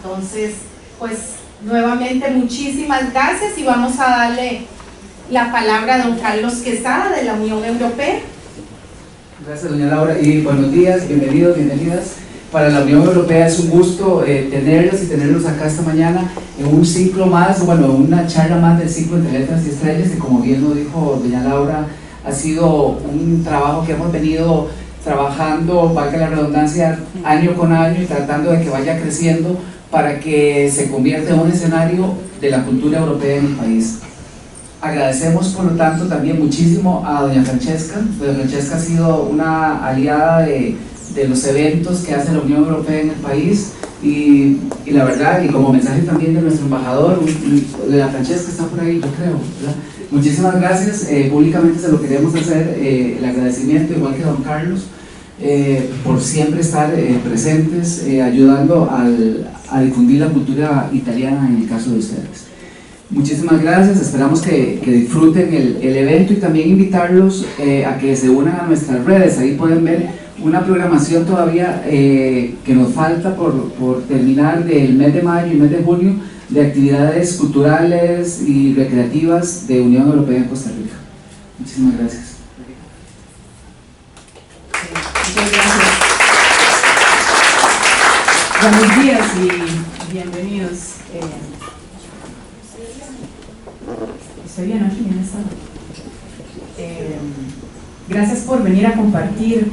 Entonces, pues nuevamente muchísimas gracias y vamos a darle la palabra a don Carlos Quesada de la Unión Europea. Gracias, doña Laura, y buenos días, bienvenidos, bienvenidas. Para la Unión Europea es un gusto tenerlos acá esta mañana en un ciclo más, bueno, una charla más del ciclo Entre Letras y Estrellas, que como bien lo dijo doña Laura, ha sido un trabajo que hemos venido trabajando, valga la redundancia, año con año y tratando de que vaya creciendo para que se convierta en un escenario de la cultura europea en el país. Agradecemos por lo tanto también muchísimo a doña Francesca. Doña Francesca ha sido una aliada de los eventos que hace la Unión Europea en el país y la verdad, y como mensaje también de nuestro embajador, doña Francesca está por ahí, yo creo, ¿verdad? Muchísimas gracias, públicamente se lo queremos hacer el agradecimiento, igual que don Carlos, por siempre estar presentes, ayudando a difundir la cultura italiana en el caso de ustedes. Muchísimas gracias, esperamos que disfruten el evento y también invitarlos a que se unan a nuestras redes. Ahí pueden ver una programación todavía que nos falta por terminar del mes de mayo y mes de junio de actividades culturales y recreativas de Unión Europea en Costa Rica. Muchísimas gracias. Muchas gracias. Buenos días y bienvenidos. ¿Estoy bien aquí en esta? Gracias por venir a compartir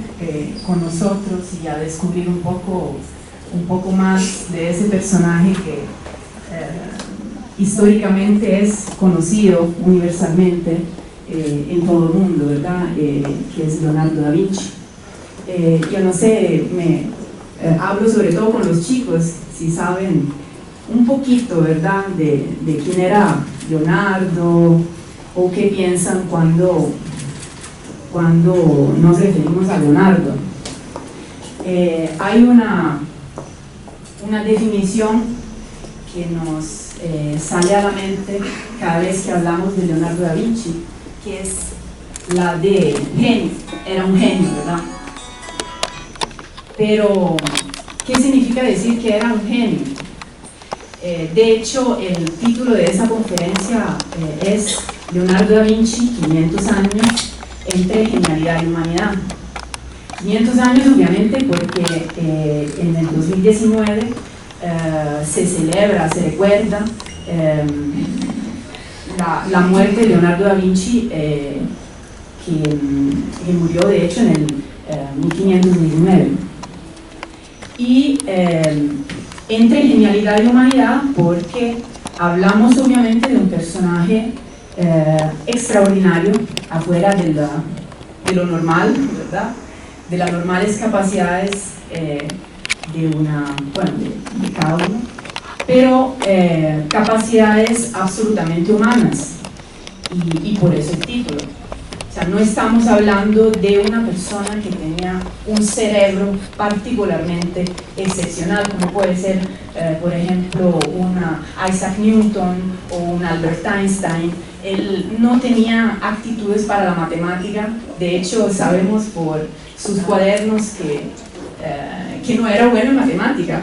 con nosotros y a descubrir un poco más de ese personaje que históricamente es conocido universalmente en todo el mundo, ¿verdad? Que es Leonardo da Vinci. Yo no sé, hablo sobre todo con los chicos, si saben un poquito, ¿verdad?, de quién era Leonardo o qué piensan cuando nos referimos a Leonardo. Hay una definición que nos sale a la mente cada vez que hablamos de Leonardo da Vinci, que es la de genio. Era un genio, ¿verdad? Pero, ¿qué significa decir que era un genio? De hecho, el título de esa conferencia es Leonardo da Vinci, 500 años entre genialidad y humanidad. 500 años obviamente porque en el 2019 se recuerda la muerte de Leonardo da Vinci, que murió de hecho en el 1519. Y entre genialidad y humanidad porque hablamos obviamente de un personaje extraordinario, afuera de lo normal, ¿verdad?, de las normales capacidades de cada uno, pero capacidades absolutamente humanas, y por eso el título. O sea, no estamos hablando de una persona que tenía un cerebro particularmente excepcional, como puede ser, por ejemplo, una Isaac Newton o un Albert Einstein. Él no tenía actitudes para la matemática. De hecho, sabemos por sus cuadernos que no era bueno en matemática.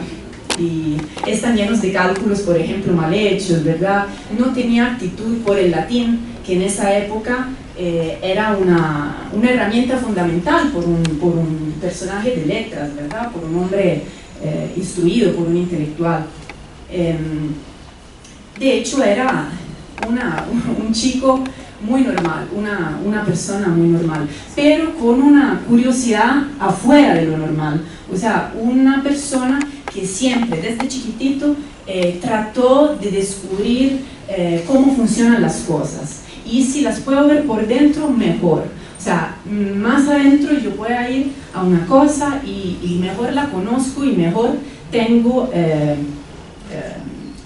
Y están llenos de cálculos, por ejemplo, mal hechos, ¿verdad? No tenía actitud por el latín, que en esa época era una herramienta fundamental por un personaje de letras, ¿verdad?, por un hombre instruido, por un intelectual. De hecho, era un chico muy normal, una persona muy normal, pero con una curiosidad afuera de lo normal. O sea, una persona que siempre, desde chiquitito, trató de descubrir cómo funcionan las cosas. Y si las puedo ver por dentro, mejor. O sea, más adentro yo pueda ir a una cosa y mejor la conozco y mejor tengo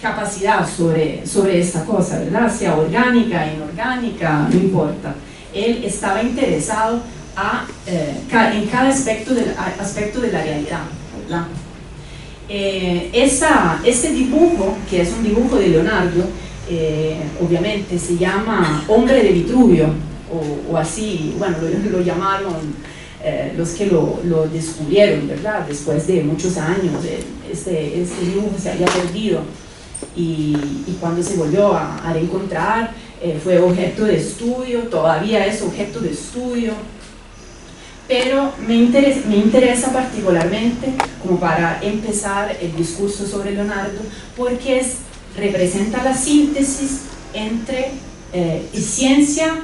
capacidad sobre esta cosa, ¿verdad? Sea orgánica, inorgánica, no importa. Él estaba interesado en cada aspecto de la realidad, ¿verdad? Este dibujo, que es un dibujo de Leonardo, obviamente se llama Hombre de Vitruvio, o así, bueno, lo llamaron los que lo descubrieron, ¿verdad? Después de muchos años, este dibujo se había perdido y cuando se volvió a reencontrar fue objeto de estudio, todavía es objeto de estudio, pero me interesa particularmente como para empezar el discurso sobre Leonardo porque representa la síntesis entre ciencia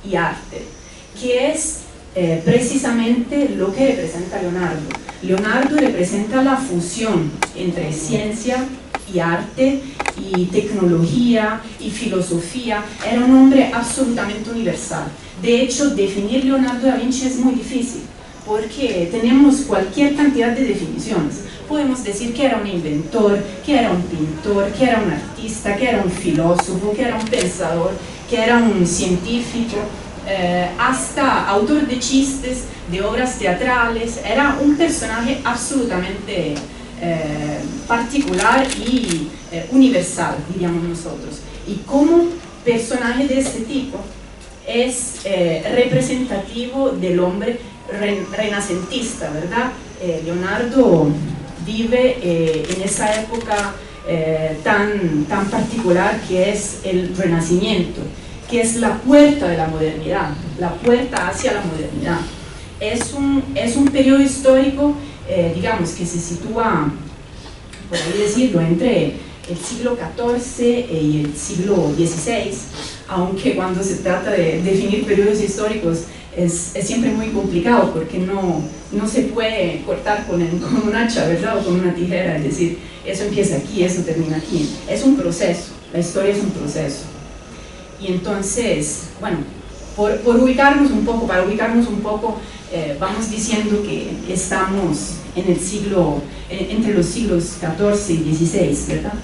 y arte, que es precisamente lo que representa Leonardo. Leonardo representa la fusión entre ciencia y arte y tecnología y filosofía. Era un hombre absolutamente universal. De hecho, definir Leonardo da Vinci es muy difícil porque tenemos cualquier cantidad de definiciones. Podemos decir que era un inventor, que era un pintor, que era un artista, que era un filósofo, que era un pensador, que era un científico, hasta autor de chistes, de obras teatrales. Era un personaje absolutamente particular y universal, diríamos nosotros. Y como personaje de este tipo es representativo del hombre renacentista, ¿verdad? Leonardo vive en esa época tan particular que es el Renacimiento, que es la puerta de la modernidad, la puerta hacia la modernidad. Es un periodo histórico, digamos, que se sitúa, por así decirlo, entre el siglo XIV y el siglo XVI, aunque cuando se trata de definir periodos históricos es siempre muy complicado porque no se puede cortar con un hacha, ¿verdad? O con una tijera, es decir, eso empieza aquí, eso termina aquí. Es un proceso, la historia es un proceso. Y entonces, bueno, para ubicarnos un poco, vamos diciendo que estamos en el entre los siglos XIV y XVI, ¿verdad?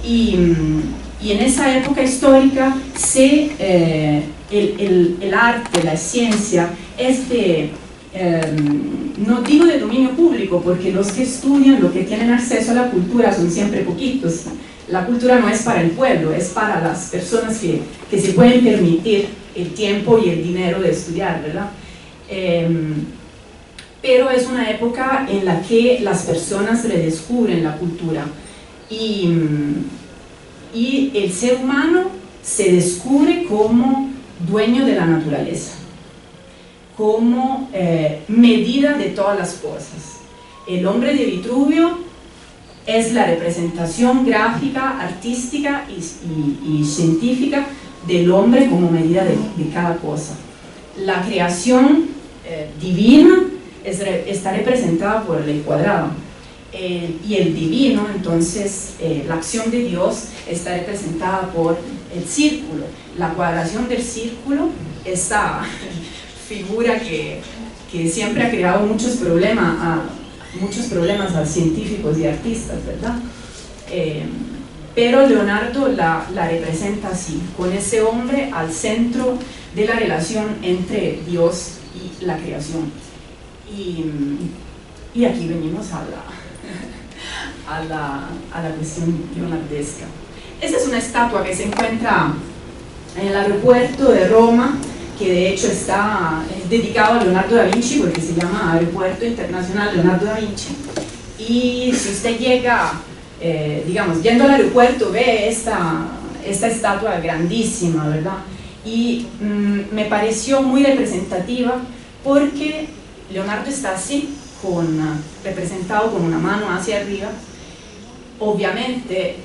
Y en esa época histórica el arte, la ciencia es no digo de dominio público, porque los que estudian, los que tienen acceso a la cultura son siempre poquitos. La cultura no es para el pueblo, es para las personas que se pueden permitir el tiempo y el dinero de estudiar, ¿verdad? Pero es una época en la que las personas redescubren la cultura y el ser humano se descubre como dueño de la naturaleza, como medida de todas las cosas. El hombre de Vitruvio es la representación gráfica, artística y científica del hombre como medida de cada cosa. La creación divina está representada por la ley cuadrada. Y el divino, entonces, la acción de Dios está representada por el círculo. La cuadración del círculo, esa figura que siempre ha creado muchos problemas a científicos y artistas, ¿verdad? Pero Leonardo la representa así, con ese hombre al centro de la relación entre Dios y la creación. Y aquí venimos a la cuestión leonardesca. Esta es una estatua que se encuentra en el aeropuerto de Roma, que de hecho está dedicado a Leonardo da Vinci porque se llama Aeropuerto Internacional Leonardo da Vinci. Y si usted llega, digamos, yendo al aeropuerto, ve esta estatua grandísima, ¿verdad? Y me pareció muy representativa porque Leonardo está así, representado con una mano hacia arriba. Obviamente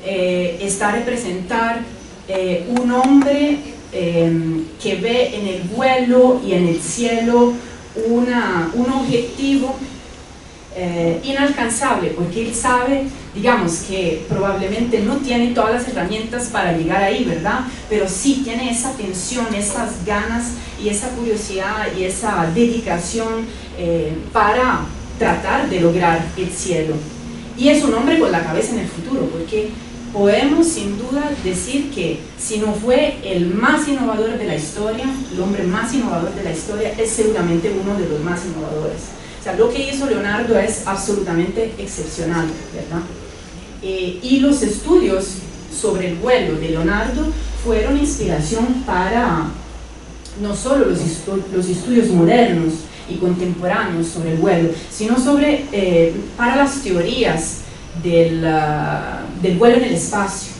está a representar un hombre que ve en el vuelo y en el cielo un objetivo inalcanzable, porque él sabe, digamos, que probablemente no tiene todas las herramientas para llegar ahí, ¿verdad? Pero sí tiene esa tensión, esas ganas y esa curiosidad y esa dedicación para tratar de lograr el cielo. Y es un hombre con la cabeza en el futuro, porque podemos sin duda decir que si no fue el más innovador de la historia, el hombre más innovador de la historia, es seguramente uno de los más innovadores. O sea, lo que hizo Leonardo es absolutamente excepcional, ¿verdad? Y los estudios sobre el vuelo de Leonardo fueron inspiración para no solo los estudios modernos y contemporáneos sobre el vuelo, sino sobre, para las teorías del vuelo en el espacio.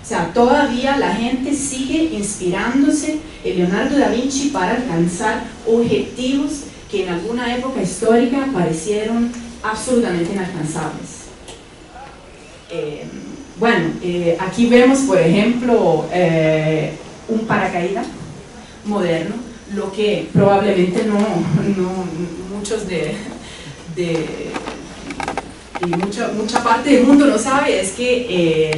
O sea, todavía la gente sigue inspirándose en Leonardo da Vinci para alcanzar objetivos que en alguna época histórica parecieron absolutamente inalcanzables. Aquí vemos, por ejemplo, un paracaídas moderno, lo que probablemente muchos mucha parte del mundo no sabe es que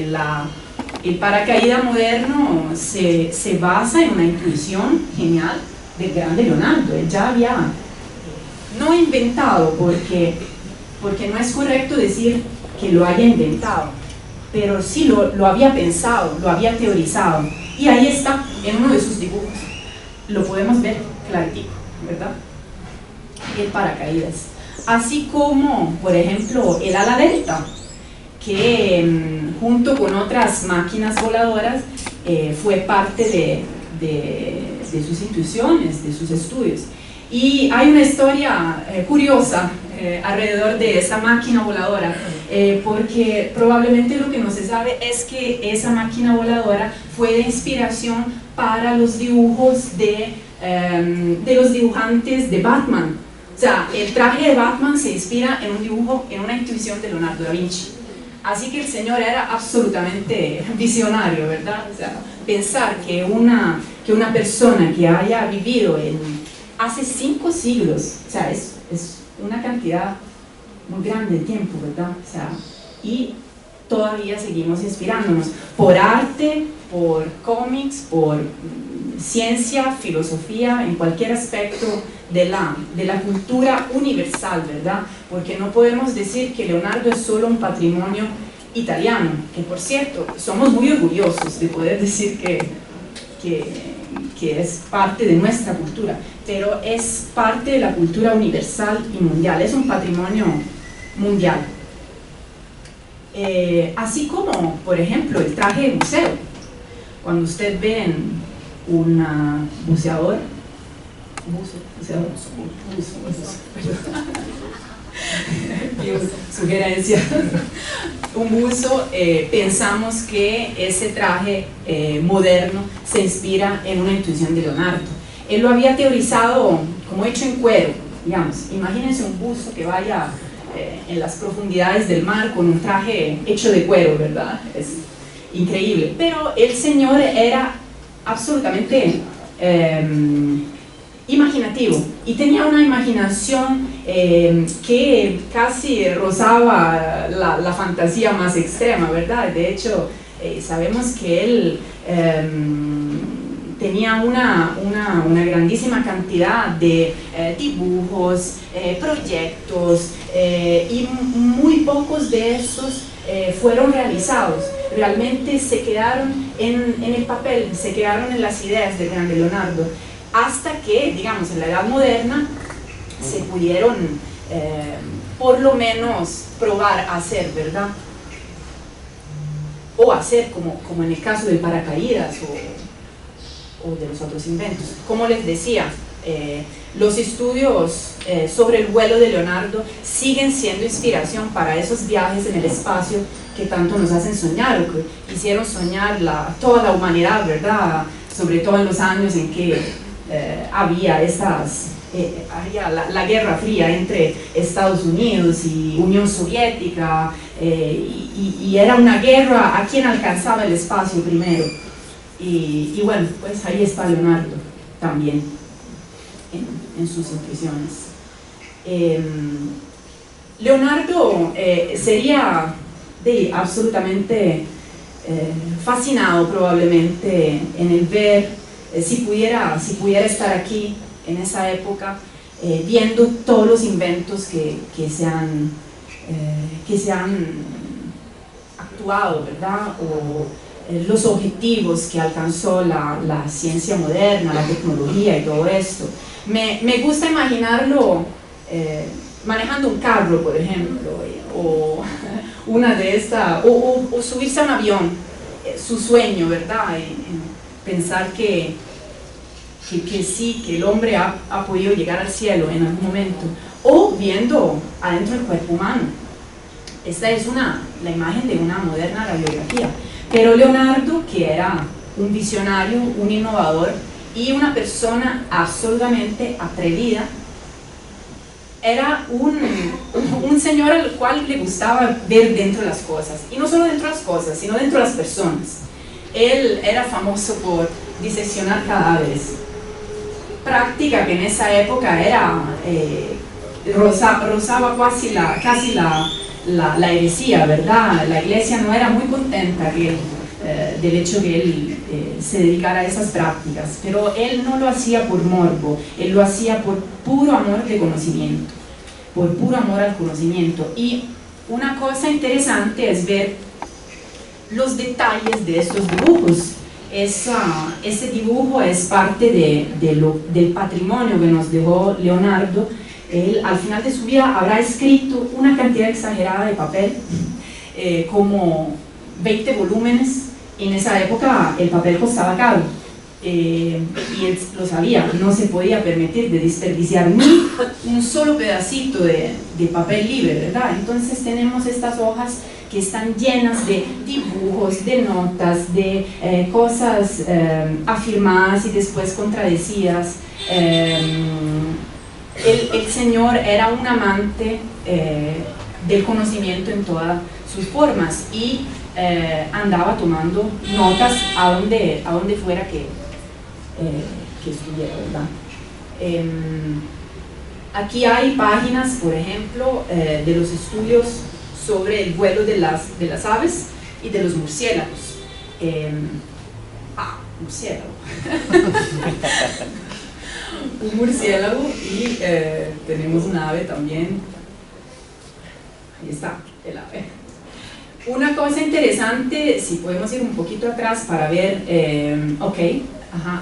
el paracaídas moderno se basa en una intuición genial del grande Leonardo. Él ya había, no inventado, porque no es correcto decir que lo haya inventado, pero sí lo había pensado, lo había teorizado, y ahí está en uno de sus dibujos, lo podemos ver clarito, ¿verdad? El paracaídas, así como, por ejemplo, el ala delta, que junto con otras máquinas voladoras fue parte de sus intuiciones, de sus estudios. Y hay una historia curiosa alrededor de esa máquina voladora, porque probablemente lo que no se sabe es que esa máquina voladora fue de inspiración para los dibujos de los dibujantes de Batman. O sea, el traje de Batman se inspira en un dibujo, en una intuición de Leonardo da Vinci. Así que el señor era absolutamente visionario, ¿verdad? O sea, pensar que una persona que haya vivido hace 5 siglos, o sea, es una cantidad muy grande de tiempo, ¿verdad? O sea, y todavía seguimos inspirándonos por arte, por cómics, por ciencia, filosofía, en cualquier aspecto de la cultura universal, ¿verdad? Porque no podemos decir que Leonardo es solo un patrimonio italiano, que por cierto, somos muy orgullosos de poder decir que es parte de nuestra cultura, pero es parte de la cultura universal y mundial, es un patrimonio mundial. Así como, por ejemplo, el traje de buceo. Cuando usted ve un buceador, sugerencia, un buzo, pensamos que ese traje moderno se inspira en una intuición de Leonardo. Él lo había teorizado como hecho en cuero, digamos. Imagínense un buzo que vaya en las profundidades del mar con un traje hecho de cuero, ¿verdad? Es increíble. Pero el señor era absolutamente imaginativo, y tenía una imaginación que casi rozaba la fantasía más extrema, ¿verdad? De hecho, sabemos que él tenía una grandísima cantidad de dibujos, proyectos, y muy pocos de estos fueron realizados. Realmente se quedaron en el papel, se quedaron en las ideas del grande Leonardo, hasta que, digamos, en la Edad Moderna se pudieron por lo menos probar a hacer, ¿verdad? O hacer como en el caso del paracaídas o de los otros inventos. Como les decía, los estudios sobre el vuelo de Leonardo siguen siendo inspiración para esos viajes en el espacio que tanto nos hacen soñar, o que hicieron soñar toda la humanidad, ¿verdad? Sobre todo en los años en que había la Guerra Fría entre Estados Unidos y Unión Soviética, y era una guerra a quien alcanzaba el espacio primero. Y bueno, pues ahí está Leonardo también en sus intuiciones. Leonardo sería absolutamente fascinado probablemente en el ver, si pudiera estar aquí en esa época, viendo todos los inventos que se han actuado, ¿verdad? O los objetivos que alcanzó la ciencia moderna, la tecnología y todo esto. Me gusta imaginarlo manejando un carro, por ejemplo, o o subirse a un avión, su sueño, ¿verdad? Pensar que que sí, que el hombre ha podido llegar al cielo en algún momento, o viendo adentro del cuerpo humano. Esta es la imagen de una moderna radiografía. Pero Leonardo, que era un visionario, un innovador y una persona absolutamente atrevida, era un señor al cual le gustaba ver dentro de las cosas, y no solo dentro de las cosas, sino dentro de las personas. Él era famoso por diseccionar cadáveres, práctica que en esa época era rozaba casi la heresía, ¿verdad? La iglesia no era muy contenta del hecho que él se dedicara a esas prácticas, pero él no lo hacía por morbo, él lo hacía por puro amor de conocimiento, por puro amor al conocimiento. Y una cosa interesante es ver los detalles de estos dibujos. Ese dibujo es parte del patrimonio que nos dejó Leonardo. Él al final de su vida habrá escrito una cantidad exagerada de papel, como 20 volúmenes. En esa época el papel costaba caro, y él lo sabía, no se podía permitir de desperdiciar ni un solo pedacito de papel libre, ¿verdad? Entonces tenemos estas hojas que están llenas de dibujos, de notas, de cosas afirmadas y después contradecidas. El señor era un amante del conocimiento en todas sus formas, y andaba tomando notas a donde fuera que estuviera, ¿verdad? Aquí hay páginas, por ejemplo, de los estudios sobre el vuelo de las aves y de los murciélagos. Murciélago. Un murciélago, y tenemos un ave también. Ahí está, el ave. Una cosa interesante, si podemos ir un poquito atrás para ver,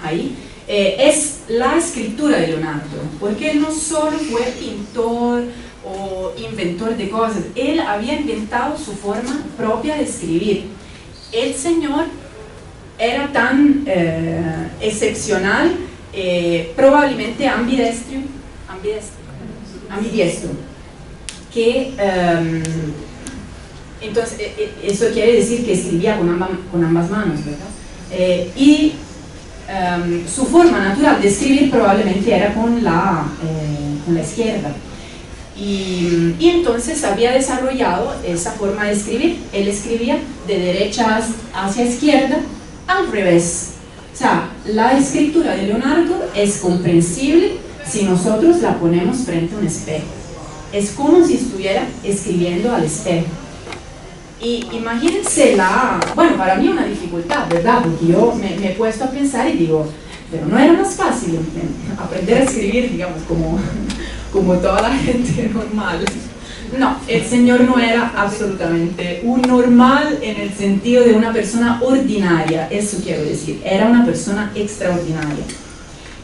ahí, es la escritura de Leonardo, porque él no solo fue pintor o inventor de cosas, él había inventado su forma propia de escribir. El señor era tan excepcional, probablemente ambidiestro, que entonces eso quiere decir que escribía con ambas manos, ¿verdad? Su forma natural de escribir probablemente era con la izquierda. Y entonces había desarrollado esa forma de escribir. Él escribía de derecha hacia izquierda, al revés. O sea, la escritura de Leonardo es comprensible si nosotros la ponemos frente a un espejo. Es como si estuviera escribiendo al espejo. Y imagínense bueno, para mí una dificultad, ¿verdad? Porque yo me he puesto a pensar y digo, pero no era más fácil aprender a escribir, digamos, como toda la gente normal. No, el señor no era absolutamente un normal en el sentido de una persona ordinaria, eso quiero decir, era una persona extraordinaria.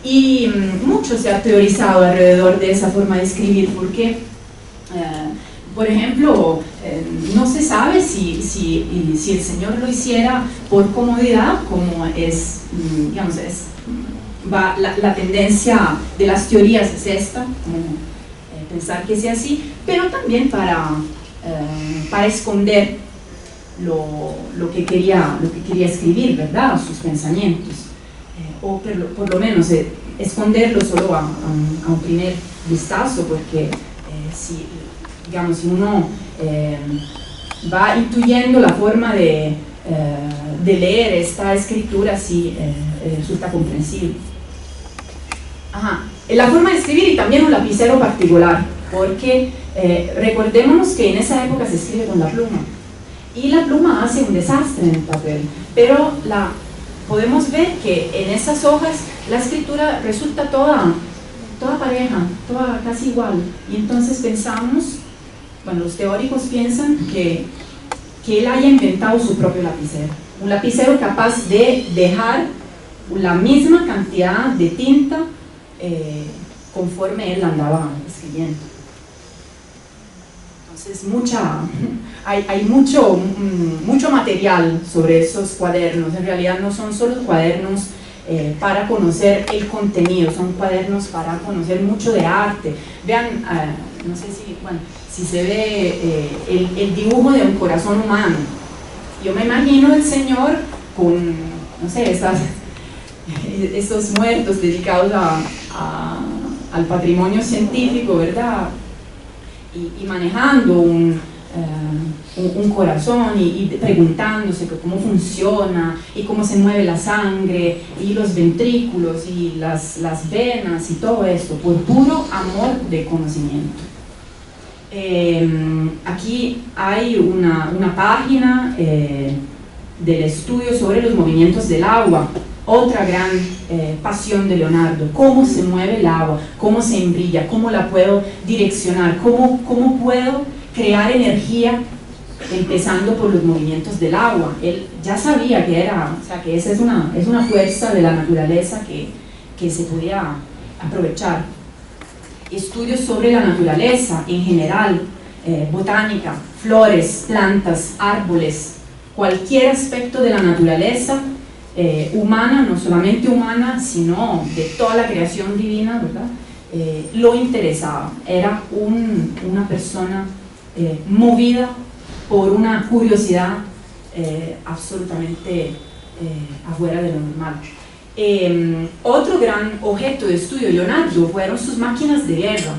Y mucho se ha teorizado alrededor de esa forma de escribir, porque por ejemplo, no se sabe si el señor lo hiciera por comodidad, como es, digamos, la tendencia de las teorías es esta, pensar que sea así, pero también para esconder lo que quería escribir, ¿verdad? Sus pensamientos, o por lo menos esconderlo solo a un primer vistazo, porque si uno va intuyendo la forma de leer esta escritura, sí resulta comprensible. La forma de escribir, y también un lapicero particular, porque recordémonos que en esa época se escribe con la pluma, y la pluma hace un desastre en el papel, pero podemos ver que en esas hojas la escritura resulta toda pareja, toda casi igual, y entonces pensamos, bueno, los teóricos piensan que él haya inventado su propio lapicero, un lapicero capaz de dejar la misma cantidad de tinta conforme él andaba escribiendo. Entonces hay mucho material sobre esos cuadernos. En realidad no son solo cuadernos para conocer el contenido, son cuadernos para conocer mucho de arte. Vean, no sé si se ve el dibujo de un corazón humano. Yo me imagino el Señor con, no sé, estos muertos dedicados al patrimonio científico, ¿verdad? Y manejando un corazón y preguntándose cómo funciona y cómo se mueve la sangre y los ventrículos y las venas y todo esto, por puro amor de conocimiento. Aquí hay una página del estudio sobre los movimientos del agua, otra gran pasión de Leonardo: cómo se mueve el agua, cómo se embrilla, cómo la puedo direccionar, cómo puedo crear energía empezando por los movimientos del agua. Él ya sabía que esa es una fuerza de la naturaleza que se podía aprovechar. Estudios sobre la naturaleza en general, botánica, flores, plantas, árboles, cualquier aspecto de la naturaleza humana, no solamente humana, sino de toda la creación divina, ¿verdad? Lo interesaba. Era una persona movida por una curiosidad absolutamente afuera de lo normal. Otro gran objeto de estudio de Leonardo fueron sus máquinas de guerra.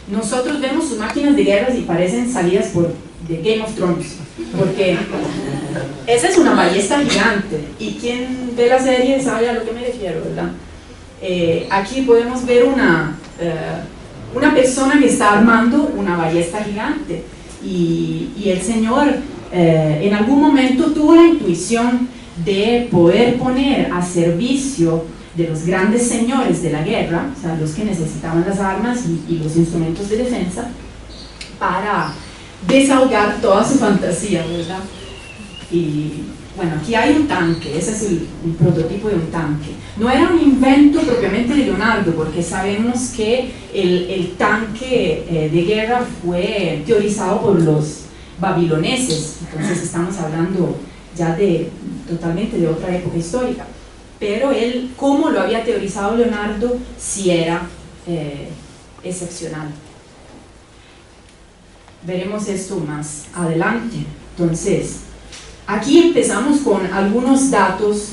Nosotros vemos sus máquinas de guerra y parecen salidas de Game of Thrones, porque esa es una ballesta gigante, y quien ve la serie sabe a lo que me refiero, ¿verdad? Aquí podemos ver una persona que está armando una ballesta gigante, y el señor en algún momento tuvo la intuición de poder poner a servicio de los grandes señores de la guerra, o sea, los que necesitaban las armas y los instrumentos de defensa, para desahogar toda su fantasía, ¿verdad? Y bueno, aquí hay un tanque, ese es el prototipo de un tanque. No era un invento propiamente de Leonardo, porque sabemos que el tanque de guerra fue teorizado por los babiloneses, entonces estamos hablando ya totalmente de otra época histórica. Pero él, cómo lo había teorizado Leonardo, sí era excepcional. Veremos esto más adelante. Entonces, aquí empezamos con algunos datos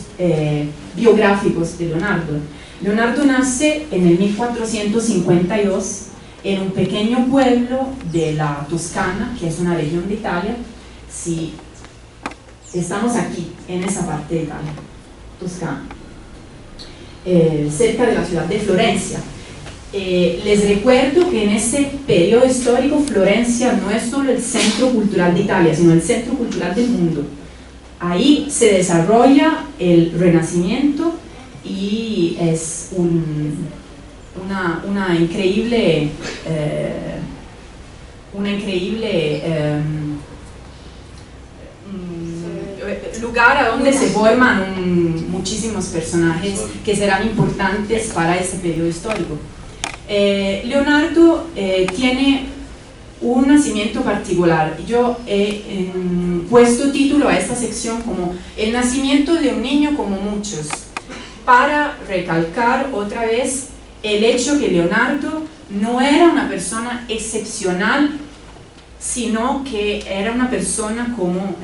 biográficos de Leonardo. Leonardo nace en el 1452 en un pequeño pueblo de la Toscana, que es una región de Italia. Si estamos aquí, en esa parte de Italia, Toscana, cerca de la ciudad de Florencia. Les recuerdo que en este periodo histórico Florencia no es solo el centro cultural de Italia, sino el centro cultural del mundo. Ahí se desarrolla el Renacimiento y es una increíble lugar a donde se forman muchísimos personajes que serán importantes para ese periodo histórico. Leonardo tiene un nacimiento particular. Yo he puesto título a esta sección como El nacimiento de un niño como muchos, para recalcar otra vez el hecho que Leonardo no era una persona excepcional, sino que era una persona como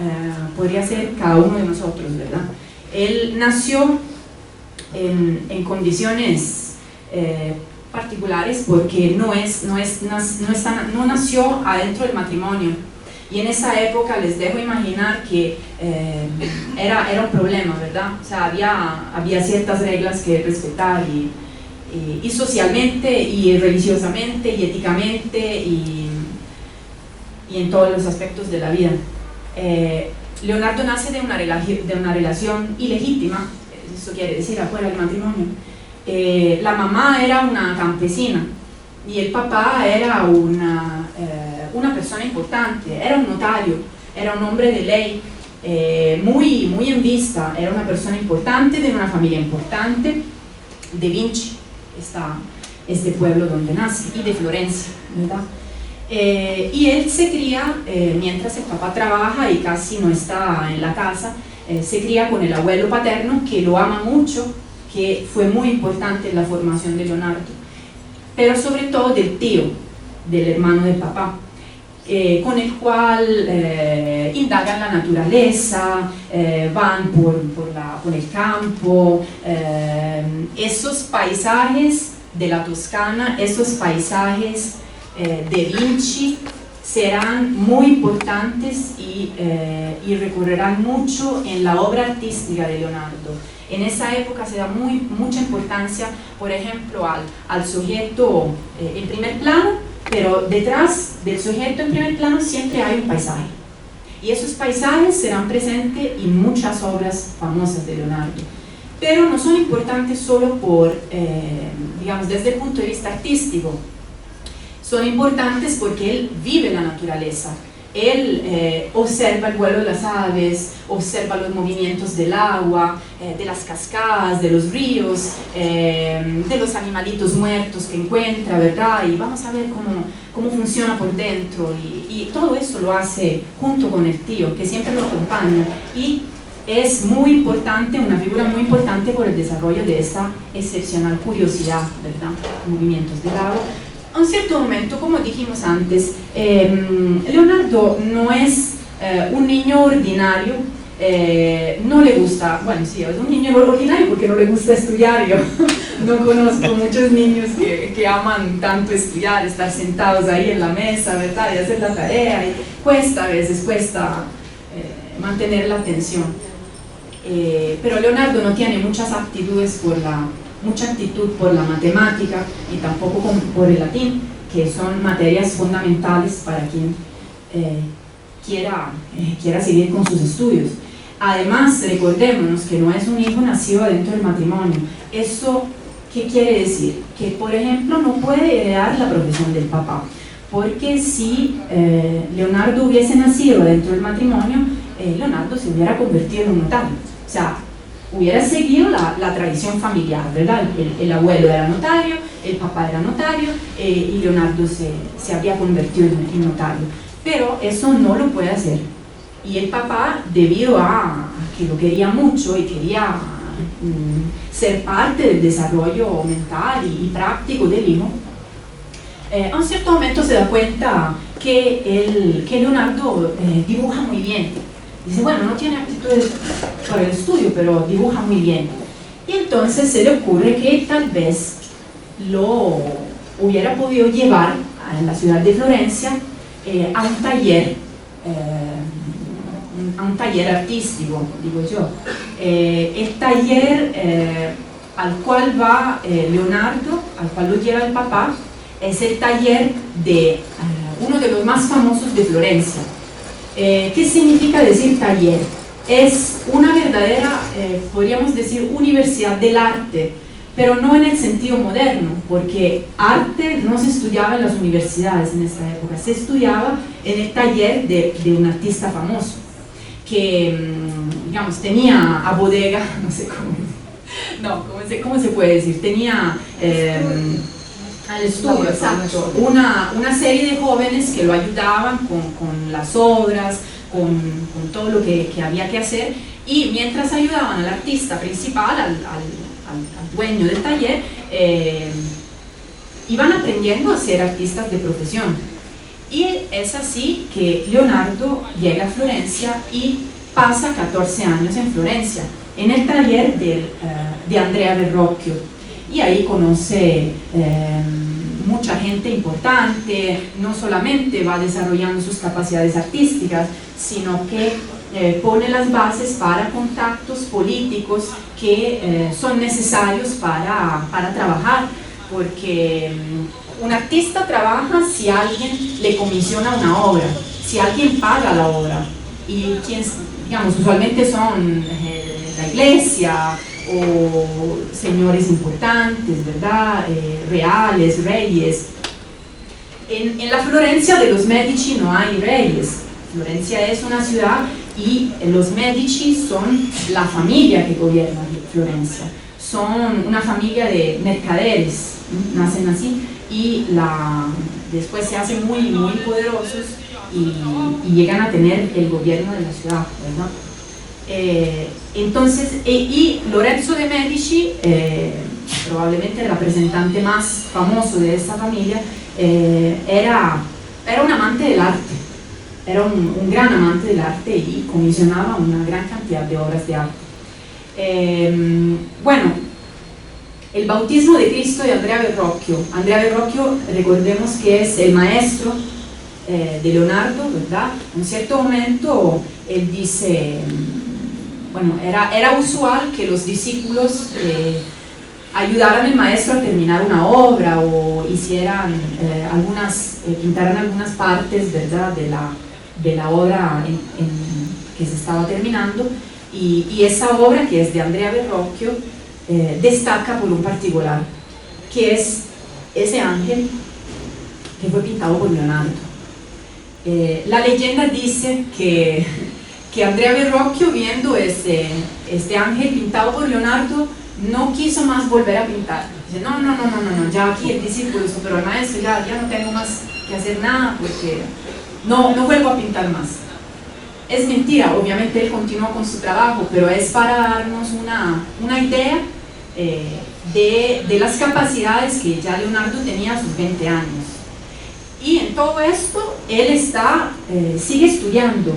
podría ser cada uno de nosotros, ¿verdad? Él nació en condiciones particulares porque no nació adentro del matrimonio, y en esa época les dejo imaginar que era un problema, ¿verdad? O sea, había ciertas reglas que respetar, y socialmente y religiosamente y éticamente y en todos los aspectos de la vida. Leonardo nace de una relación ilegítima, eso quiere decir afuera del matrimonio. La mamá era una campesina y el papá era una persona importante, era un notario, era un hombre de ley, muy en vista, era una persona importante, de una familia importante, de Vinci, este pueblo donde nace, y de Florencia, ¿verdad? Y él se cría, mientras el papá trabaja y casi no está en la casa, se cría con el abuelo paterno, que lo ama mucho, que fue muy importante en la formación de Leonardo, pero sobre todo del tío, del hermano del papá, con el cual indagan la naturaleza, van por el campo, esos paisajes de la Toscana, esos paisajes de Vinci serán muy importantes y recorrerán mucho en la obra artística de Leonardo. En esa época se da mucha importancia, por ejemplo, al sujeto en primer plano, pero detrás del sujeto en primer plano siempre hay un paisaje. Y esos paisajes serán presentes en muchas obras famosas de Leonardo. Pero no son importantes solo por, digamos, desde el punto de vista artístico. Son importantes porque él vive la naturaleza. Él observa el vuelo de las aves, observa los movimientos del agua, de las cascadas, de los ríos, de los animalitos muertos que encuentra, ¿verdad? Y vamos a ver cómo funciona por dentro. Y todo eso lo hace junto con el tío, que siempre lo acompaña. Y es muy importante, una figura muy importante por el desarrollo de esta excepcional curiosidad, ¿verdad? Movimientos del agua. A un cierto momento, como dijimos antes, Leonardo no es un niño ordinario, no le gusta, bueno, sí, es un niño ordinario porque no le gusta estudiar. Yo no conozco muchos niños que aman tanto estudiar, estar sentados ahí en la mesa, ¿verdad? Y hacer la tarea, y a veces cuesta mantener la atención. Pero Leonardo no tiene muchas aptitudes mucha actitud por la matemática y tampoco por el latín, que son materias fundamentales para quien quiera seguir con sus estudios. Además, recordémonos que no es un hijo nacido dentro del matrimonio. ¿Eso qué quiere decir? Que, por ejemplo, no puede heredar la profesión del papá, porque si Leonardo hubiese nacido dentro del matrimonio, Leonardo se hubiera convertido en un notario. O sea, hubiera seguido la tradición familiar, ¿verdad? El abuelo era notario, el papá era notario, y Leonardo se habría convertido en notario. Pero eso no lo puede hacer. Y el papá, debido a que lo quería mucho y quería ser parte del desarrollo mental y práctico del hijo, a un cierto momento se da cuenta que Leonardo dibuja muy bien. Dice, bueno, no tiene aptitudes para el estudio, pero dibuja muy bien. Y entonces se le ocurre que tal vez lo hubiera podido llevar a la ciudad de Florencia a un taller artístico, digo yo. El taller al cual va Leonardo, al cual lo lleva el papá, es el taller de uno de los más famosos de Florencia. ¿Qué significa decir taller? Es una verdadera, podríamos decir, universidad del arte, pero no en el sentido moderno, porque arte no se estudiaba en las universidades en esta época, se estudiaba en el taller de un artista famoso, que, digamos, tenía a bodega, no sé cómo se puede decir, tenía al estudio, exacto, una serie de jóvenes que lo ayudaban con las obras, con todo lo que había que hacer, y mientras ayudaban al artista principal, al dueño del taller, iban aprendiendo a ser artistas de profesión. Y es así que Leonardo llega a Florencia y pasa 14 años en Florencia, en el taller de Andrea Verrocchio, y ahí conoce mucha gente importante. No solamente va desarrollando sus capacidades artísticas, sino que pone las bases para contactos políticos que son necesarios para trabajar, porque un artista trabaja si alguien le comisiona una obra, si alguien paga la obra, y quienes, digamos, usualmente son la iglesia o señores importantes, ¿verdad? Reales, reyes. En la Florencia de los Medici no hay reyes. Florencia es una ciudad y los Medici son la familia que gobierna Florencia. Son una familia de mercaderes, nacen así, y después se hacen muy, muy poderosos y llegan a tener el gobierno de la ciudad, ¿verdad? Entonces, y Lorenzo de Medici, probablemente el representante más famoso de esta familia, era un amante del arte, era un gran amante del arte y comisionaba una gran cantidad de obras de arte. Bueno, el bautismo de Cristo de Andrea Verrocchio. Andrea Verrocchio, recordemos que es el maestro de Leonardo, ¿verdad? En un cierto momento él dice, bueno, era usual que los discípulos ayudaran al maestro a terminar una obra o hicieran pintaran algunas partes, ¿verdad?, de la obra que se estaba terminando, y esa obra, que es de Andrea Verrocchio, destaca por un particular, que es ese ángel que fue pintado por Leonardo. La leyenda dice que Andrea Verrocchio, viendo este ángel pintado por Leonardo, no quiso más volver a pintar. Dice, no, ya aquí el discípulo superó al maestro, ya no tengo más que hacer nada, porque no vuelvo a pintar más. Es mentira, obviamente él continuó con su trabajo, pero es para darnos una idea de las capacidades que ya Leonardo tenía a sus 20 años. Y en todo esto, él sigue estudiando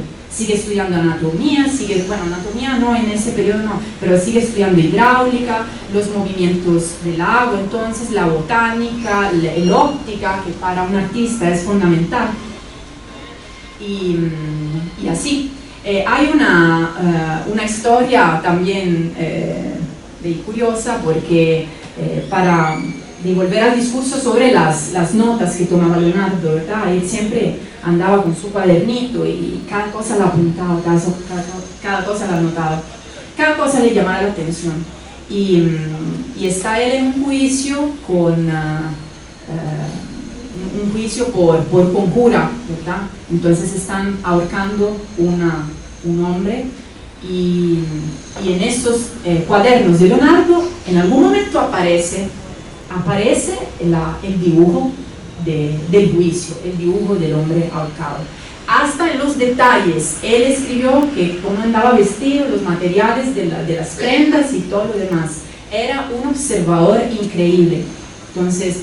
anatomía, anatomía no en ese periodo no, pero sigue estudiando hidráulica, los movimientos del agua, entonces la botánica, la óptica, que para un artista es fundamental. Y así. Hay una historia también curiosa, porque para volver al discurso sobre las notas que tomaba Leonardo, ¿verdad? Él siempre andaba con su cuadernito y cada cosa la apuntaba, cada cosa la anotaba, cada cosa le llamaba la atención. Y está él en un juicio por conjura, ¿verdad? Entonces están ahorcando un hombre, y en estos cuadernos de Leonardo en algún momento aparece el dibujo del juicio, el dibujo del hombre ahorcado. Hasta en los detalles, él escribió que cómo andaba vestido, los materiales de las prendas y todo lo demás. Era un observador increíble. Entonces,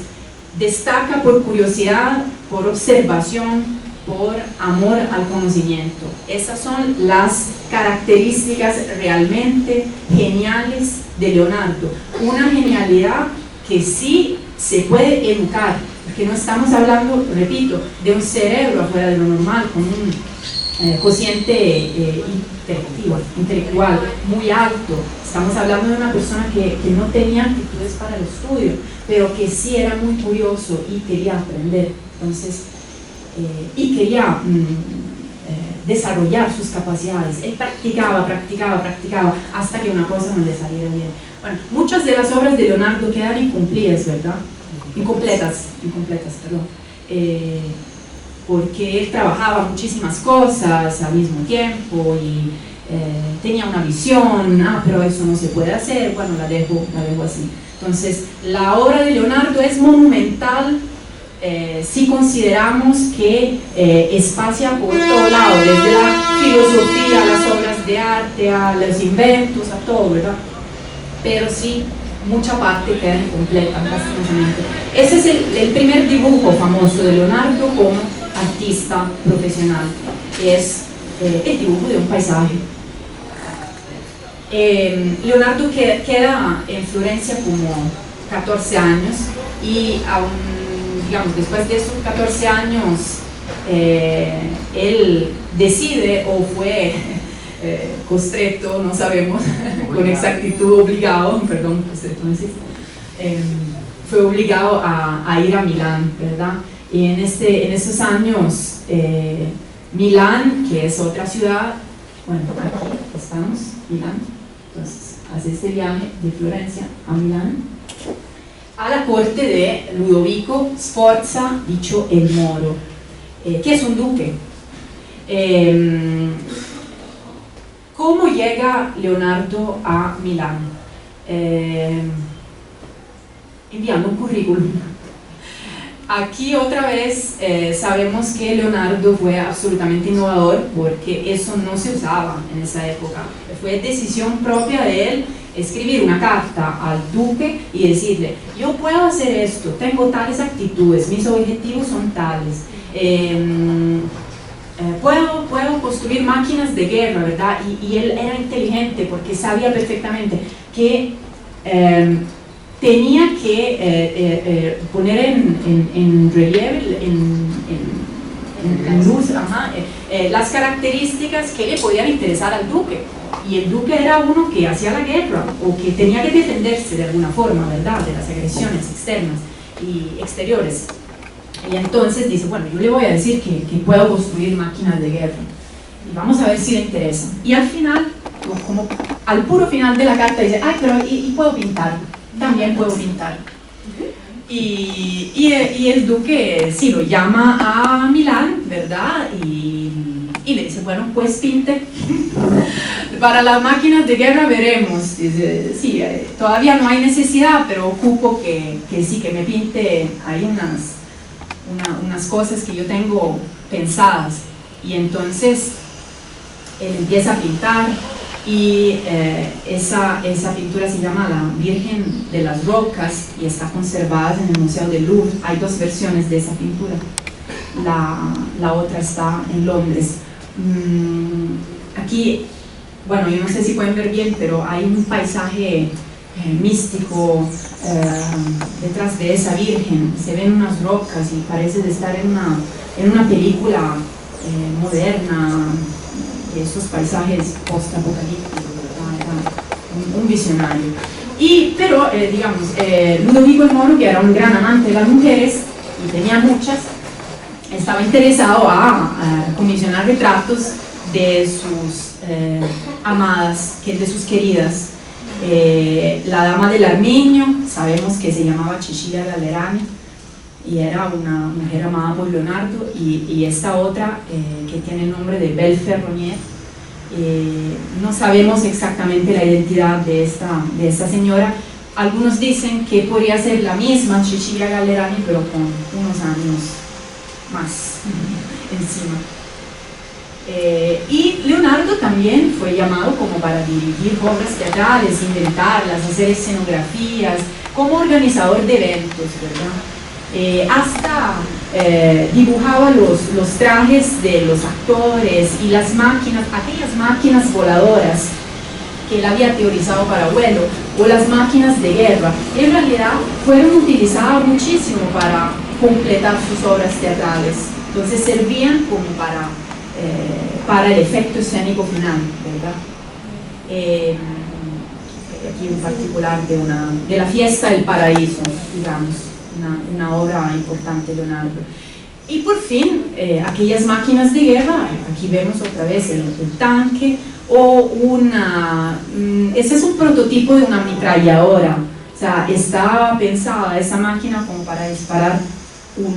destaca por curiosidad, por observación, por amor al conocimiento. Esas son las características realmente geniales de Leonardo. Una genialidad que sí se puede educar, porque no estamos hablando, repito, de un cerebro afuera de lo normal, con un cociente intelectual muy alto. Estamos hablando de una persona que no tenía actitudes para el estudio, pero que sí era muy curioso y quería aprender. Entonces, y quería desarrollar sus capacidades. Él practicaba hasta que una cosa no le saliera bien. Bueno, muchas de las obras de Leonardo quedan incumplidas, ¿verdad? Incompletas, perdón. Porque él trabajaba muchísimas cosas al mismo tiempo y tenía una visión, pero eso no se puede hacer, bueno, la dejo así. Entonces, la obra de Leonardo es monumental si consideramos que espacia por todo lado, desde la filosofía, a las obras de arte, a los inventos, a todo, ¿verdad? Pero sí, mucha parte queda incompleta, lastimosamente. Ese es el primer dibujo famoso de Leonardo como artista profesional, es el dibujo de un paisaje. Leonardo queda en Florencia como 14 años y digamos, después de esos 14 años él decide, o fue costretto, no sabemos con exactitud, fue obligado a ir a Milán, ¿verdad? Y en esos años Milán, que es otra ciudad, bueno, aquí estamos, Milán, entonces hace este viaje de Florencia a Milán, a la corte de Ludovico Sforza, dicho el Moro, que es un duque. ¿Cómo llega Leonardo a Milán? Enviando un currículum. aquí otra vez sabemos que Leonardo fue absolutamente innovador porque eso no se usaba en esa época. Fue decisión propia de él escribir una carta al duque y decirle: yo puedo hacer esto, tengo tales actitudes, mis objetivos son tales, puedo construir máquinas de guerra, ¿verdad? Y él era inteligente porque sabía perfectamente que tenía que poner en relieve, en luz, las características que le podían interesar al duque. Y el duque era uno que hacía la guerra o que tenía que defenderse de alguna forma, ¿verdad?, de las agresiones externas y exteriores. Y entonces dice: bueno, yo le voy a decir que puedo construir máquinas de guerra y vamos a ver si le interesa. Y al final, como al puro final de la carta, dice: ay, pero y puedo pintar, también puedo pintar. Y el duque sí lo llama a Milán, ¿verdad? Y le dice: bueno, pues pinte. Para las máquinas de guerra veremos. Dice: sí, todavía no hay necesidad, pero ocupo que sí, que me pinte. Hay unas cosas que yo tengo pensadas. Y entonces él empieza a pintar, y esa pintura se llama La Virgen de las Rocas y está conservada en el Museo del Louvre. Hay dos versiones de esa pintura, la otra está en Londres. Aquí, bueno, yo no sé si pueden ver bien, pero hay un paisaje místico detrás de esa virgen. Se ven unas rocas y parece de estar en una película moderna, de esos paisajes post-apocalípticos, un visionario. Pero digamos, Ludovico el Moro, que era un gran amante de las mujeres y tenía muchas, estaba interesado a comisionar retratos de sus amadas, de sus queridas. La dama del Arminio, sabemos que se llamaba Cecilia Gallerani y era una mujer amada por Leonardo, y esta otra que tiene el nombre de Belle Ferronnier, no sabemos exactamente la identidad de esta señora. Algunos dicen que podría ser la misma Cecilia Gallerani, pero con unos años más encima. Y Leonardo también fue llamado como para dirigir obras teatrales, inventarlas, hacer escenografías, como organizador de eventos, ¿verdad? Hasta dibujaba los trajes de los actores y las máquinas, aquellas máquinas voladoras que él había teorizado para vuelo, o las máquinas de guerra. En realidad fueron utilizadas muchísimo para completar sus obras teatrales. Entonces servían como para el efecto escénico final, ¿verdad? Aquí en particular de la Fiesta del Paraíso, digamos, una obra importante de Leonardo. Y por fin, aquellas máquinas de guerra, aquí vemos otra vez el tanque, o ese es un prototipo de una ametralladora. O sea, está pensada esa máquina como para disparar un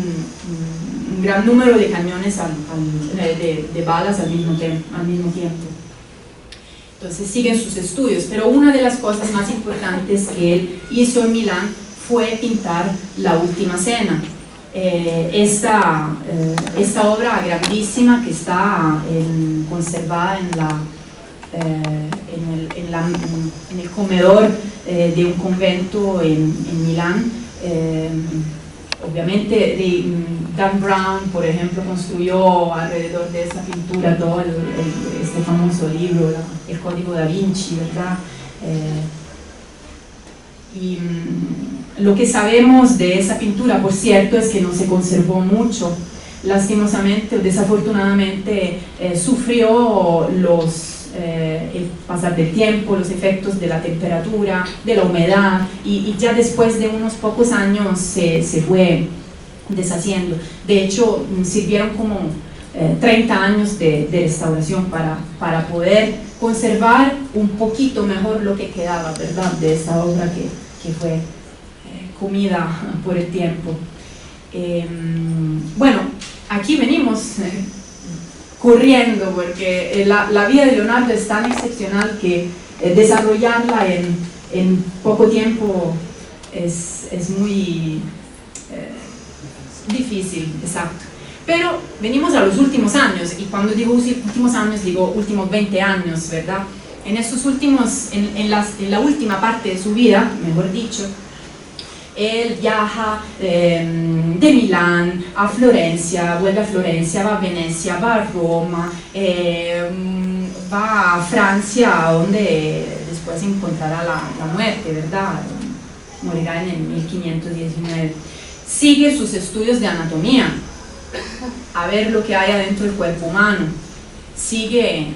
gran número de cañones, de balas al mismo tiempo. Entonces siguen sus estudios, pero una de las cosas más importantes que él hizo en Milán fue pintar La Última Cena. Esta obra grandísima que está conservada en el comedor de un convento en Milán. Obviamente Dan Brown, por ejemplo, construyó alrededor de esa pintura todo este famoso libro, El Código da Vinci, ¿verdad? Y lo que sabemos de esa pintura, por cierto, es que no se conservó mucho. Lastimosamente o desafortunadamente sufrió el pasar del tiempo, los efectos de la temperatura, de la humedad, y ya después de unos pocos años se fue deshaciendo. De hecho, sirvieron como 30 años de restauración para poder conservar un poquito mejor lo que quedaba, ¿verdad?, de esta obra que fue comida por el tiempo. Bueno, aquí venimos corriendo porque la vida de Leonardo es tan excepcional que desarrollarla en poco tiempo es muy Difícil, exacto. Pero venimos a los últimos años, y cuando digo últimos años, digo últimos 20 años, ¿verdad? En estos últimos, en la última parte de su vida, mejor dicho, él viaja de Milán a Florencia, vuelve a Florencia, va a Venecia, va a Roma, va a Francia, donde después encontrará la muerte, ¿verdad? Morirá en el 1519. Sigue sus estudios de anatomía, a ver lo que hay adentro del cuerpo humano. Sigue,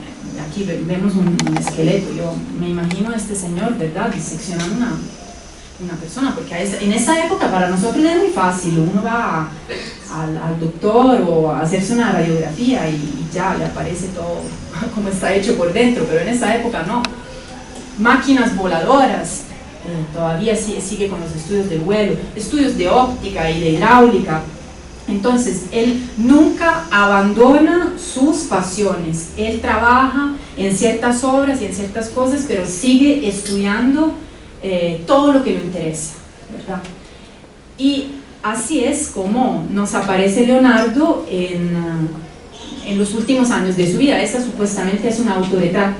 aquí vemos un esqueleto, yo me imagino a este señor, ¿verdad? Diseccionando una persona, porque en esa época para nosotros es muy fácil, uno va al doctor o a hacerse una radiografía y ya le aparece todo como está hecho por dentro, pero en esa época no. Máquinas voladoras, todavía sigue con los estudios del vuelo, estudios de óptica y de hidráulica. Entonces él nunca abandona sus pasiones, él trabaja en ciertas obras y en ciertas cosas, pero sigue estudiando todo lo que le interesa, ¿verdad? Y así es como nos aparece Leonardo en los últimos años de su vida. Esta supuestamente es un autorretrato,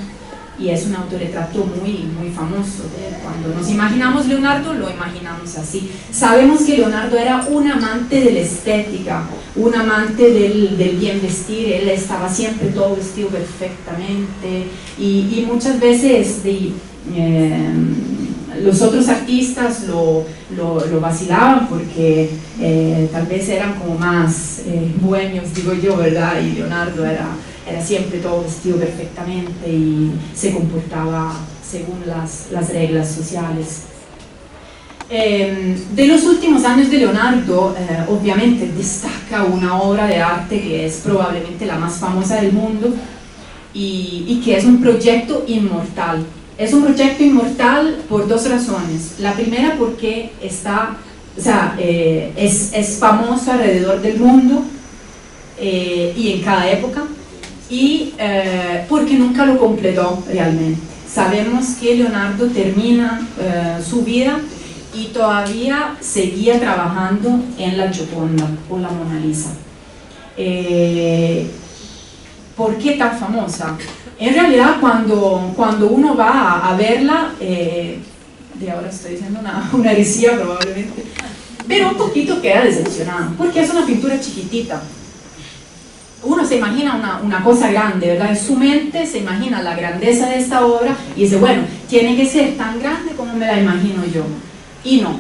y es un autorretrato muy, muy famoso. Cuando nos imaginamos Leonardo, lo imaginamos así. Sabemos que Leonardo era un amante de la estética, un amante del bien vestir. Él estaba siempre todo vestido perfectamente, y muchas veces los otros artistas lo vacilaban porque tal vez eran como más bohemios, digo yo, ¿verdad? Y Leonardo era siempre todo vestido perfectamente y se comportaba según las reglas sociales. De los últimos años de Leonardo, obviamente destaca una obra de arte que es probablemente la más famosa del mundo, y que es un proyecto inmortal. Es un proyecto inmortal por dos razones. La primera, porque es famoso alrededor del mundo y en cada época, y porque nunca lo completó realmente. Sabemos que Leonardo termina su vida y todavía seguía trabajando en la Gioconda o la Mona Lisa. ¿Por qué tan famosa? En realidad, cuando uno va a verla, de ahora estoy diciendo una heresía probablemente, pero un poquito queda decepcionado, porque es una pintura chiquitita. Uno se imagina una cosa grande, ¿verdad? En su mente se imagina la grandeza de esta obra y dice, bueno, tiene que ser tan grande como me la imagino yo. Y no,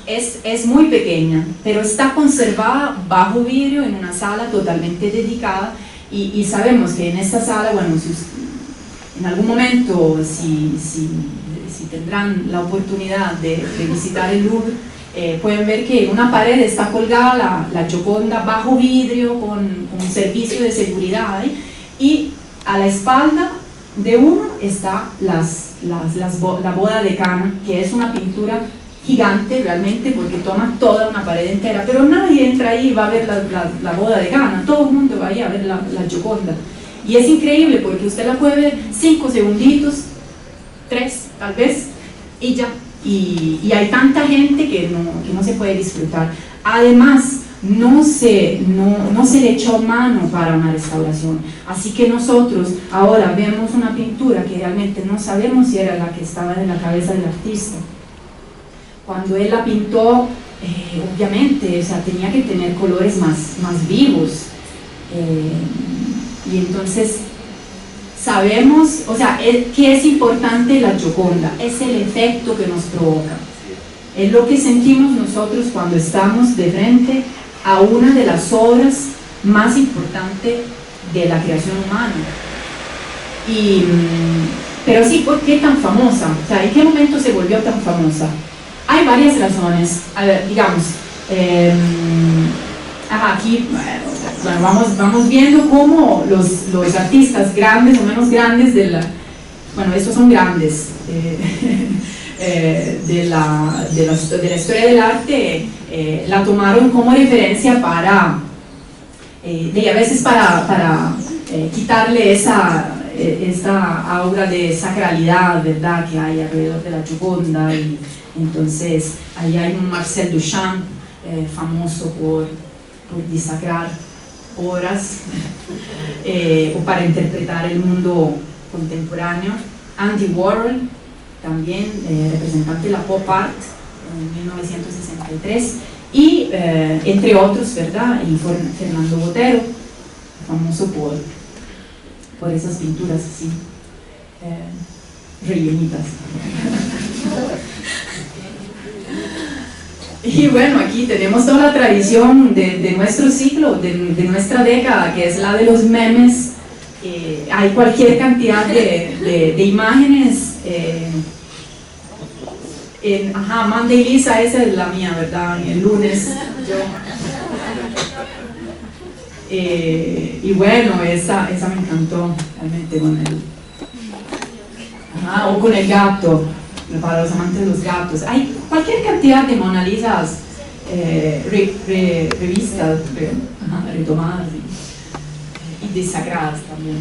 es muy pequeña, pero está conservada bajo vidrio en una sala totalmente dedicada. Y sabemos que en esta sala, bueno, si en algún momento, si tendrán la oportunidad de visitar el Louvre, pueden ver que en una pared está colgada la Gioconda bajo vidrio con un servicio de seguridad, y a la espalda de uno está la boda de Cana, que es una pintura gigante realmente porque toma toda una pared entera, pero nadie entra ahí y va a ver la boda de Cana, todo el mundo va ahí a ver la Gioconda, y es increíble porque usted la puede ver 5 segunditos, 3 tal vez, y ya, y hay tanta gente que no se puede disfrutar. Además, no se le echó mano para una restauración, así que nosotros ahora vemos una pintura que realmente no sabemos si era la que estaba en la cabeza del artista. Cuando él la pintó, obviamente, o sea, tenía que tener colores más vivos, y entonces sabemos, o sea, que es importante la Gioconda, es el efecto que nos provoca, es lo que sentimos nosotros cuando estamos de frente a una de las obras más importantes de la creación humana. Pero sí, ¿por qué tan famosa? O sea, ¿en qué momento se volvió tan famosa? Hay varias razones. A ver, digamos, aquí bueno, vamos viendo cómo los artistas grandes o menos grandes bueno, estos son grandes de la historia del arte, la tomaron como referencia para a veces para quitarle esa aura de sacralidad, ¿verdad?, que hay alrededor de la Gioconda. Y entonces ahí hay un Marcel Duchamp, famoso por disagrar obras o para interpretar el mundo contemporáneo. Andy Warhol, también representante de la pop art en 1963, y entre otros, ¿verdad? Y Fernando Botero, famoso por esas pinturas así, rellenitas. Y bueno, aquí tenemos toda la tradición de nuestro siglo, de nuestra década, que es la de los memes. Hay cualquier cantidad de imágenes. Manda Elisa, esa es la mía, ¿verdad? El lunes yo. Y bueno, esa me encantó realmente con o con el gato, para los amantes de los gatos. Hay cualquier cantidad de Mona Lisas revistas, retomadas y desagradas también.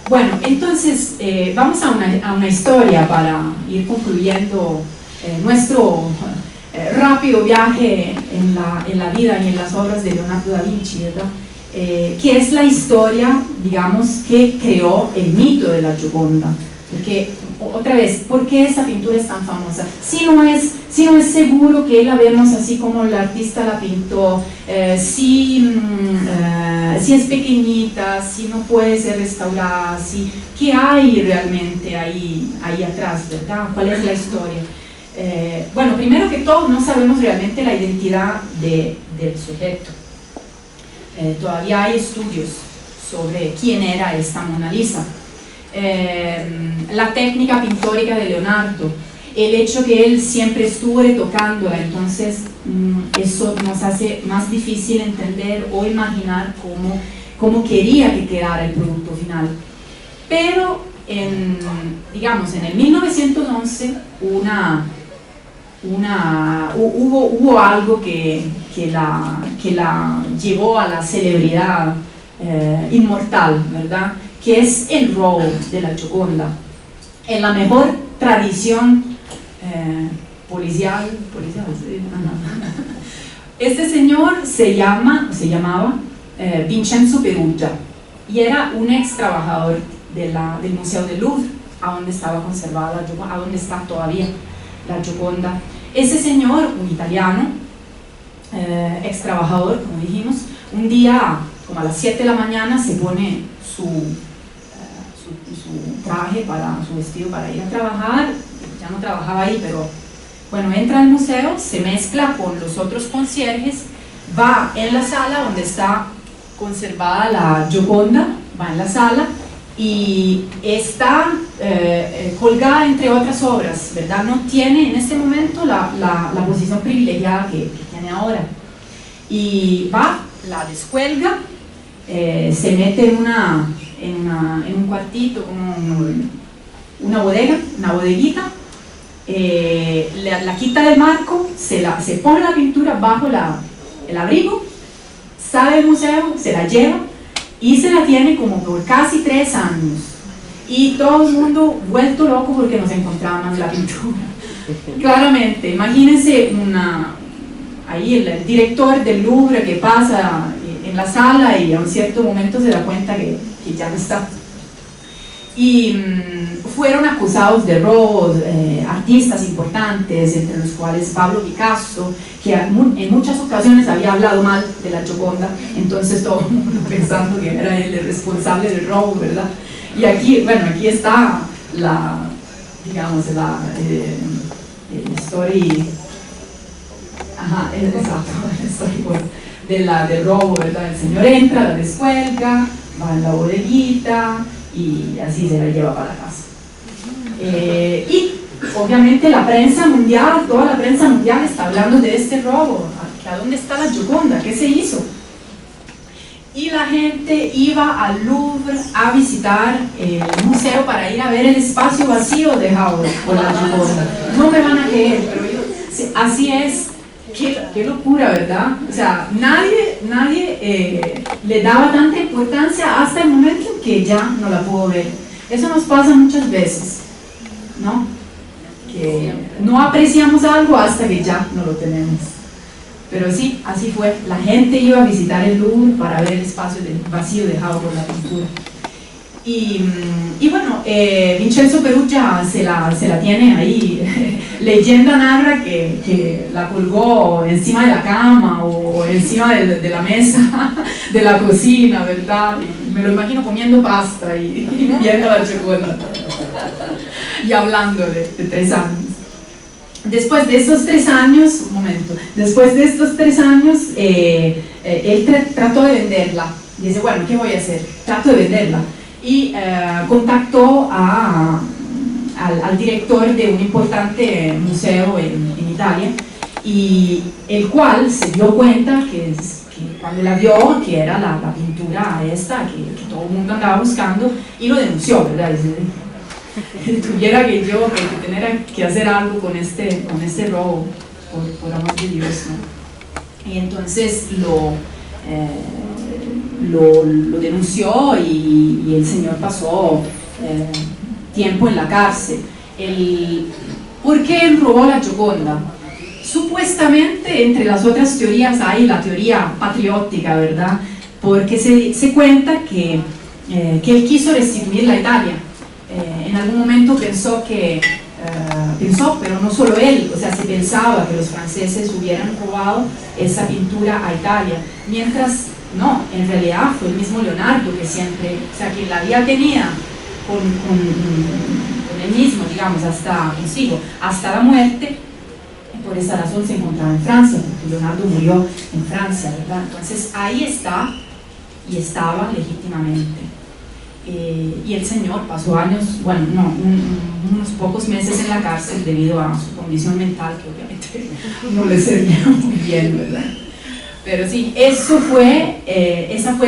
Bueno, entonces vamos a una historia para ir concluyendo nuestro rápido viaje en la vida y en las obras de Leonardo da Vinci, ¿verdad? Que es la historia, digamos, que creó el mito de la Gioconda. Porque, otra vez, ¿por qué esa pintura es tan famosa? Si no es seguro que la vemos así como el artista la pintó, si es pequeñita, si no puede ser restaurada, ¿qué hay realmente ahí atrás, ¿verdad? ¿Cuál es la historia? Bueno, primero que todo, no sabemos realmente la identidad del sujeto. Todavía hay estudios sobre quién era esta Mona Lisa. La técnica pintórica de Leonardo, el hecho que él siempre estuvo retocándola, entonces eso nos hace más difícil entender o imaginar cómo quería que quedara el producto final. Pero digamos, en el 1911 hubo algo que la llevó a la celebridad inmortal, ¿verdad? Que es el robo de la Gioconda. En la mejor tradición policial, este señor se llamaba Vincenzo Perugia y era un ex trabajador del Museo del Louvre, a donde estaba conservada la Gioconda, a donde está todavía la Gioconda. Ese señor, un italiano, ex trabajador, como dijimos, un día como a las 7 de la mañana se pone su traje, su vestido para ir a trabajar. Ya no trabajaba ahí, pero bueno, entra al museo, se mezcla con los otros concierges, va en la sala donde está conservada la Gioconda, va en la sala y está colgada entre otras obras, ¿verdad? No tiene en este momento la posición privilegiada que tiene ahora. Y va, la descuelga, se mete en un cuartito, como una bodeguita, la quita del marco, se pone la pintura bajo el abrigo, sale del museo, se la lleva y se la tiene como por casi 3 años. Y todo el mundo vuelto loco porque no se encontraba más la pintura. Claramente, imagínense ahí el director del Louvre que pasa en la sala y a un cierto momento se da cuenta que ya no está. Y fueron acusados de robos artistas importantes, entre los cuales Pablo Picasso, que en muchas ocasiones había hablado mal de la Gioconda, entonces todo el mundo pensando que era él el responsable del robo, ¿verdad? Y aquí está la story, del robo, ¿verdad? El señor entra, la descuelga, va en la bodeguita y así se la lleva para casa. Y obviamente la prensa mundial, toda la prensa mundial está hablando de este robo. ¿A dónde está la Gioconda? ¿Qué se hizo? Y la gente iba al Louvre a visitar el museo para ir a ver el espacio vacío dejado por la Gioconda. No me van a creer, pero así es. Qué locura, ¿verdad? O sea, nadie le daba tanta importancia hasta el momento en que ya no la pudo ver. Eso nos pasa muchas veces, ¿no? Que no apreciamos algo hasta que ya no lo tenemos. Pero sí, así fue. La gente iba a visitar el Louvre para ver el espacio vacío dejado por la pintura. Y bueno, Vincenzo Peruggia se la tiene ahí. Leyenda narra que la colgó encima de la cama o encima de la mesa de la cocina, ¿verdad? Y me lo imagino comiendo pasta y viendo la Gioconda y hablando de 3 años. Después de estos 3 años, él trató de venderla. Dice, bueno, ¿qué voy a hacer? Trato de venderla. Y contactó al director de un importante museo en Italia, y el cual se dio cuenta que cuando la vio, que era la pintura esta que todo el mundo andaba buscando, y lo denunció, ¿verdad? Dice, tuviera que tener que hacer algo con este robo, por amor de Dios, ¿no? Y entonces lo denunció, y el señor pasó tiempo en la cárcel. ¿Por qué él robó la Gioconda? Supuestamente, entre las otras teorías, hay la teoría patriótica, ¿verdad? Porque se cuenta que él quiso restituirla a Italia. En algún momento pensó, pero no solo él, o sea, se pensaba que los franceses hubieran robado esa pintura a Italia, mientras no, en realidad fue el mismo Leonardo que siempre, o sea, que la había tenía con él mismo, digamos, hasta la muerte. Por esa razón se encontraba en Francia, porque Leonardo murió en Francia, ¿verdad? Entonces ahí está, y estaba legítimamente. Y el señor pasó años, bueno, no, unos pocos meses en la cárcel debido a su condición mental, que obviamente no le servía muy bien, ¿verdad? Pero sí, esa fue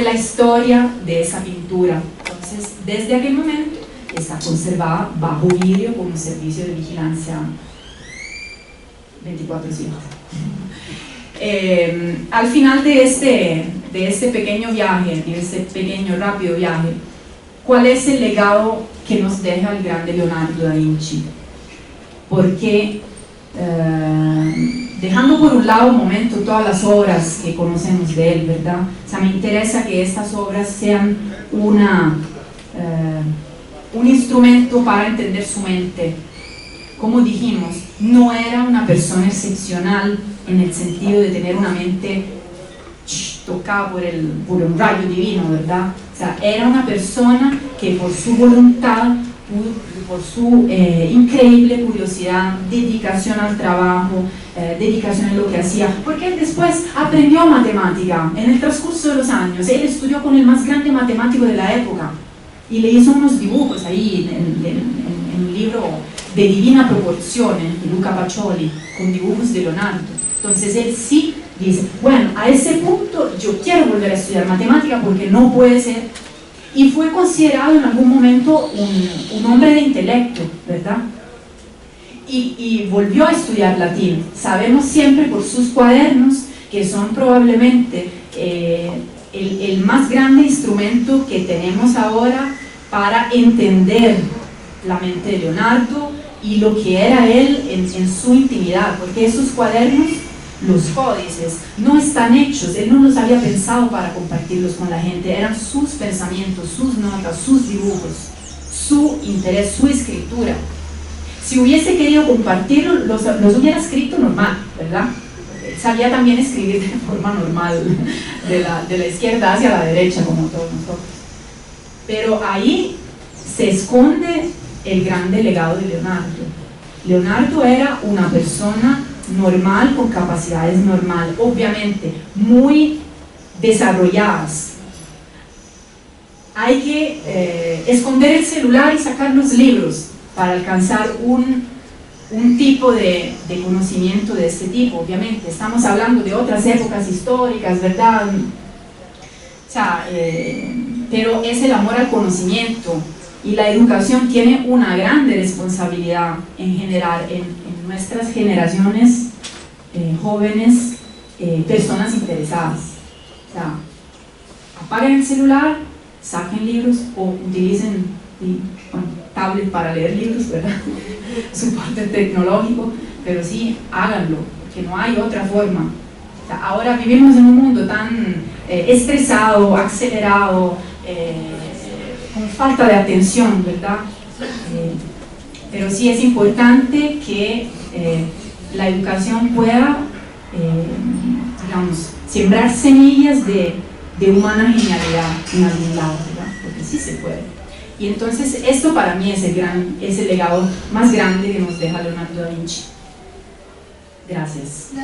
la historia de esa pintura. Entonces, desde aquel momento está conservada bajo vidrio como servicio de vigilancia 24/7. Al final de este pequeño viaje, de este pequeño rápido viaje, ¿cuál es el legado que nos deja el grande Leonardo da Vinci? Porque dejando por un lado un momento todas las obras que conocemos de él, ¿verdad? O sea, me interesa que estas obras sean un instrumento para entender su mente. Como dijimos, no era una persona excepcional en el sentido de tener una mente tocada por un rayo divino, ¿verdad? O sea, era una persona que por su voluntad, por su increíble curiosidad, dedicación al trabajo, dedicación en lo que hacía, porque él después aprendió matemática en el transcurso de los años. Él estudió con el más grande matemático de la época y le hizo unos dibujos ahí en un libro de divina proporción, de Luca Pacioli, con dibujos de Leonardo. Entonces él sí dice, bueno, a ese punto yo quiero volver a estudiar matemática porque no puede ser. Y fue considerado en algún momento un hombre de intelecto, ¿verdad? Y volvió a estudiar latín. Sabemos siempre por sus cuadernos que son probablemente el más grande instrumento que tenemos ahora para entender la mente de Leonardo y lo que era él en su intimidad, porque esos cuadernos, los códices, no están hechos, él no los había pensado para compartirlos con la gente, eran sus pensamientos, sus notas, sus dibujos, su interés, su escritura. Si hubiese querido compartirlos, los hubiera escrito normal, ¿verdad? Sabía también escribir de forma normal, de la izquierda hacia la derecha, como todos nosotros. Pero ahí se esconde el grande legado de Leonardo. Leonardo era una persona normal, con capacidades normales, obviamente muy desarrolladas. Hay que esconder el celular y sacar los libros para alcanzar un tipo de conocimiento de este tipo. Obviamente estamos hablando de otras épocas históricas, ¿verdad? O sea, pero es el amor al conocimiento, y la educación tiene una grande responsabilidad en general en nuestras generaciones jóvenes, personas interesadas. O sea, apaguen el celular, saquen libros o utilicen tablet para leer libros, ¿verdad? Soporte tecnológico, pero sí háganlo, porque no hay otra forma. O sea, ahora vivimos en un mundo tan estresado, acelerado, con falta de atención, ¿verdad? Pero sí es importante que la educación pueda, digamos, sembrar semillas de humana genialidad en algún lado, ¿verdad? Porque sí se puede. Y entonces esto para mí es el legado más grande que nos deja Leonardo da Vinci. Gracias. No.